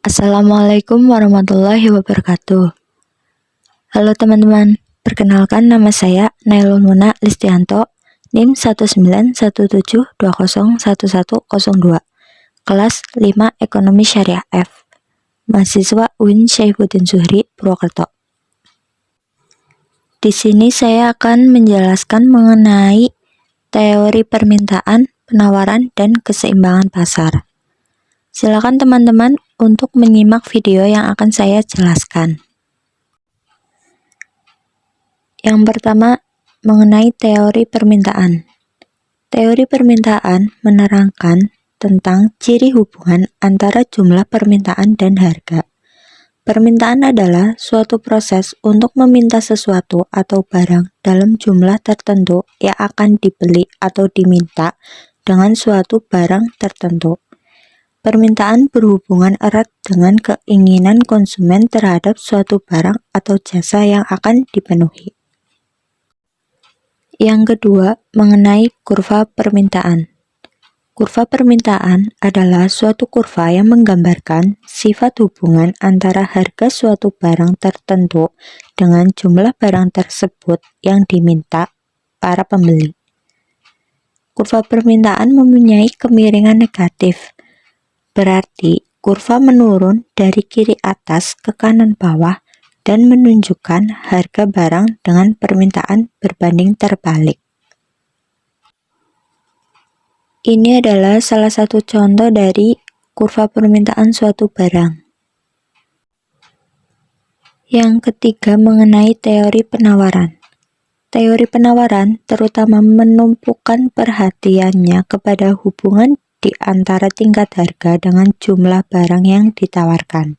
Assalamualaikum warahmatullahi wabarakatuh. Halo teman-teman, perkenalkan nama saya Nailul Muna Listianto, NIM 19172011102, kelas 5 Ekonomi Syariah F, mahasiswa UIN Syaifuddin Zuhri, Purwokerto. Di sini saya akan menjelaskan mengenai teori permintaan, penawaran, dan keseimbangan pasar. Silakan teman-teman untuk menyimak video yang akan saya jelaskan. Yang pertama, mengenai teori permintaan. Teori permintaan menerangkan tentang ciri hubungan antara jumlah permintaan dan harga. Permintaan adalah suatu proses untuk meminta sesuatu atau barang dalam jumlah tertentu yang akan dibeli atau diminta dengan suatu barang tertentu. Permintaan berhubungan erat dengan keinginan konsumen terhadap suatu barang atau jasa yang akan dipenuhi. Yang kedua, mengenai kurva permintaan. Kurva permintaan adalah suatu kurva yang menggambarkan sifat hubungan antara harga suatu barang tertentu dengan jumlah barang tersebut yang diminta para pembeli. Kurva permintaan mempunyai kemiringan negatif. Berarti kurva menurun dari kiri atas ke kanan bawah dan menunjukkan harga barang dengan permintaan berbanding terbalik. Ini adalah salah satu contoh dari kurva permintaan suatu barang. Yang ketiga, mengenai teori penawaran. Teori penawaran terutama menumpukan perhatiannya kepada hubungan di antara tingkat harga dengan jumlah barang yang ditawarkan.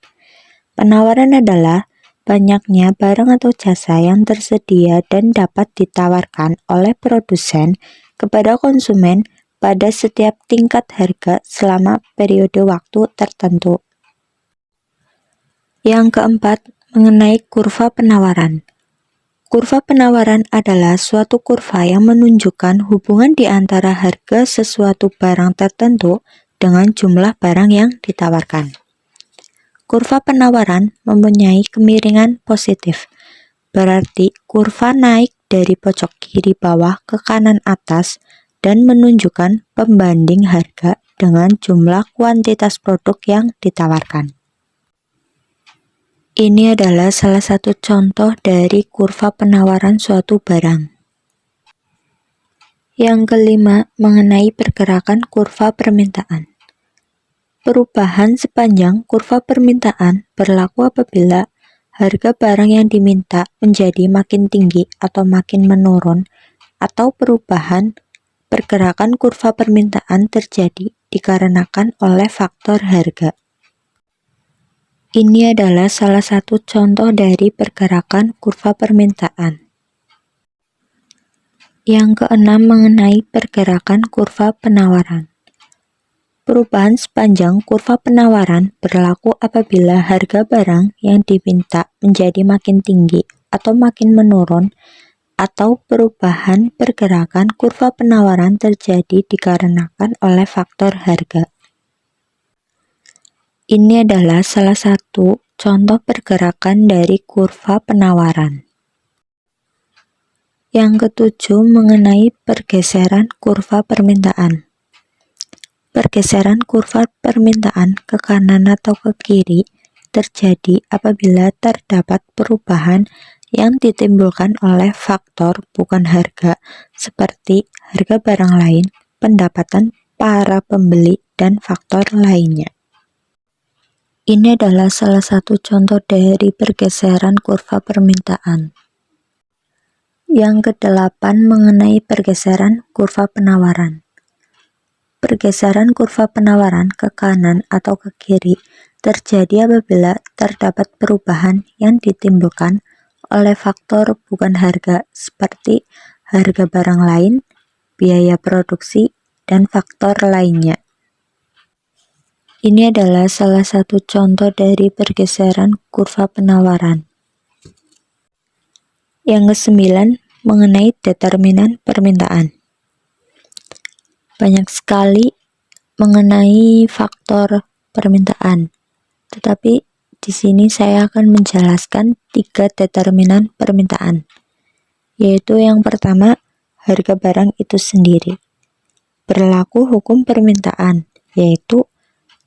Penawaran adalah banyaknya barang atau jasa yang tersedia dan dapat ditawarkan oleh produsen kepada konsumen pada setiap tingkat harga selama periode waktu tertentu. Yang keempat, mengenai kurva penawaran. Kurva penawaran adalah suatu kurva yang menunjukkan hubungan di antara harga sesuatu barang tertentu dengan jumlah barang yang ditawarkan. Kurva penawaran mempunyai kemiringan positif, berarti kurva naik dari pojok kiri bawah ke kanan atas dan menunjukkan pembanding harga dengan jumlah kuantitas produk yang ditawarkan. Ini adalah salah satu contoh dari kurva penawaran suatu barang. Yang kelima, mengenai pergerakan kurva permintaan. Perubahan sepanjang kurva permintaan berlaku apabila harga barang yang diminta menjadi makin tinggi atau makin menurun, atau perubahan pergerakan kurva permintaan terjadi dikarenakan oleh faktor harga. Ini adalah salah satu contoh dari pergerakan kurva permintaan. Yang keenam, mengenai pergerakan kurva penawaran. Perubahan sepanjang kurva penawaran berlaku apabila harga barang yang diminta menjadi makin tinggi atau makin menurun, atau perubahan pergerakan kurva penawaran terjadi dikarenakan oleh faktor harga. Ini adalah salah satu contoh pergerakan dari kurva penawaran. Yang ketujuh, mengenai pergeseran kurva permintaan. Pergeseran kurva permintaan ke kanan atau ke kiri terjadi apabila terdapat perubahan yang ditimbulkan oleh faktor bukan harga, seperti harga barang lain, pendapatan para pembeli, dan faktor lainnya. Ini adalah salah satu contoh dari pergeseran kurva permintaan. Yang kedelapan, mengenai pergeseran kurva penawaran. Pergeseran kurva penawaran ke kanan atau ke kiri terjadi apabila terdapat perubahan yang ditimbulkan oleh faktor bukan harga, seperti harga barang lain, biaya produksi, dan faktor lainnya. Ini adalah salah satu contoh dari pergeseran kurva penawaran. Yang kesembilan, mengenai determinan permintaan. Banyak sekali mengenai faktor permintaan. Tetapi di sini saya akan menjelaskan 3 determinan permintaan, yaitu yang pertama, harga barang itu sendiri. Berlaku hukum permintaan, yaitu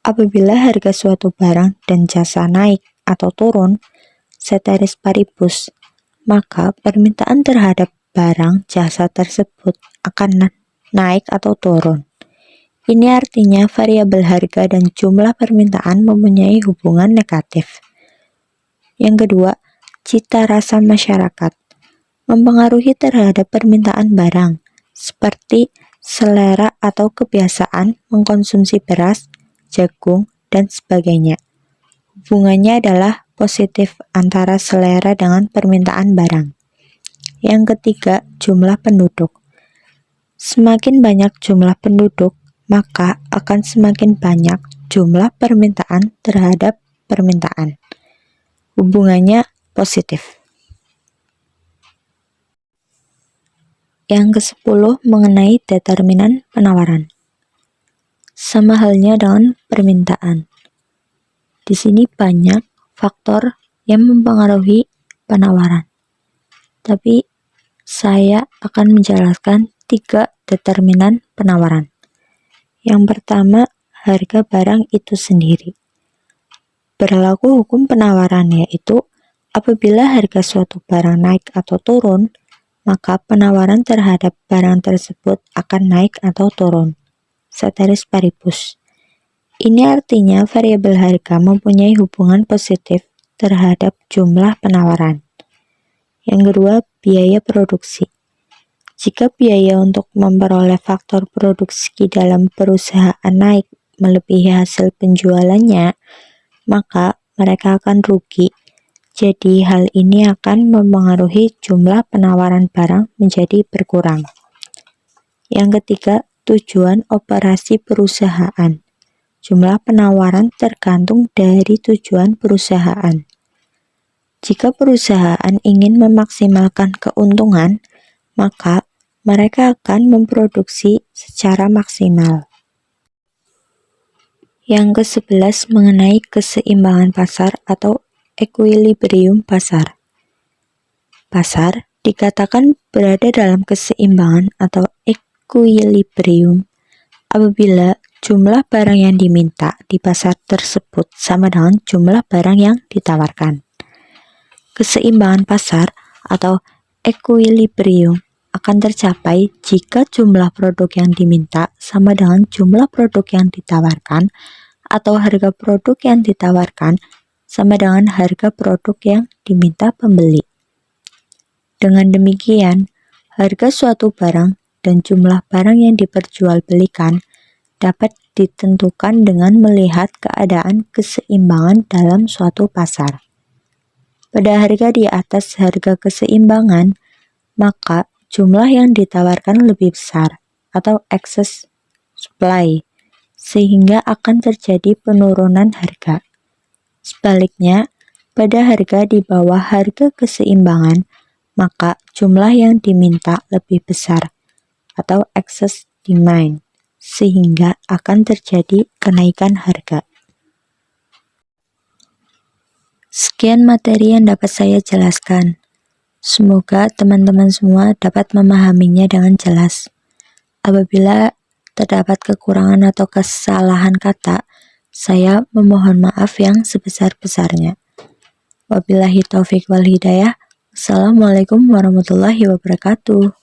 apabila harga suatu barang dan jasa naik atau turun, ceteris paribus, maka permintaan terhadap barang jasa tersebut akan naik atau turun. Ini artinya variabel harga dan jumlah permintaan mempunyai hubungan negatif. Yang kedua, cita rasa masyarakat mempengaruhi terhadap permintaan barang, seperti selera atau kebiasaan mengkonsumsi beras, jagung, dan sebagainya. Hubungannya adalah positif antara selera dengan permintaan barang. Yang ketiga, jumlah penduduk. Semakin banyak jumlah penduduk, maka akan semakin banyak jumlah permintaan terhadap permintaan. Hubungannya positif. Yang ke-10 mengenai determinan penawaran. Sama halnya dengan permintaan. Di sini banyak faktor yang mempengaruhi penawaran. Tapi saya akan menjelaskan 3 determinan penawaran. Yang pertama, harga barang itu sendiri. Berlaku hukum penawaran, yaitu apabila harga suatu barang naik atau turun, maka penawaran terhadap barang tersebut akan naik atau turun. Ceteris paribus. Ini artinya variabel harga mempunyai hubungan positif terhadap jumlah penawaran. Yang kedua, biaya produksi. Jika biaya untuk memperoleh faktor produksi dalam perusahaan naik melebihi hasil penjualannya, maka mereka akan rugi. Jadi hal ini akan mempengaruhi jumlah penawaran barang menjadi berkurang. Yang ketiga, tujuan operasi perusahaan. Jumlah penawaran tergantung dari tujuan perusahaan. Jika perusahaan ingin memaksimalkan keuntungan, maka mereka akan memproduksi secara maksimal. Yang ke-11 mengenai keseimbangan pasar atau equilibrium pasar. Pasar dikatakan berada dalam keseimbangan atau equilibrium apabila jumlah barang yang diminta di pasar tersebut sama dengan jumlah barang yang ditawarkan. Keseimbangan pasar atau equilibrium akan tercapai jika jumlah produk yang diminta sama dengan jumlah produk yang ditawarkan atau harga produk yang ditawarkan sama dengan harga produk yang diminta pembeli. Dengan demikian, harga suatu barang dan jumlah barang yang diperjualbelikan dapat ditentukan dengan melihat keadaan keseimbangan dalam suatu pasar. Pada harga di atas harga keseimbangan, maka jumlah yang ditawarkan lebih besar atau excess supply, sehingga akan terjadi penurunan harga. Sebaliknya, pada harga di bawah harga keseimbangan, maka jumlah yang diminta lebih besar atau excess demand, sehingga akan terjadi kenaikan harga. Sekian materi yang dapat saya jelaskan. Semoga teman-teman semua dapat memahaminya dengan jelas. Apabila terdapat kekurangan atau kesalahan kata, saya memohon maaf yang sebesar-besarnya. Wabillahi taufik wal hidayah. Assalamualaikum warahmatullahi wabarakatuh.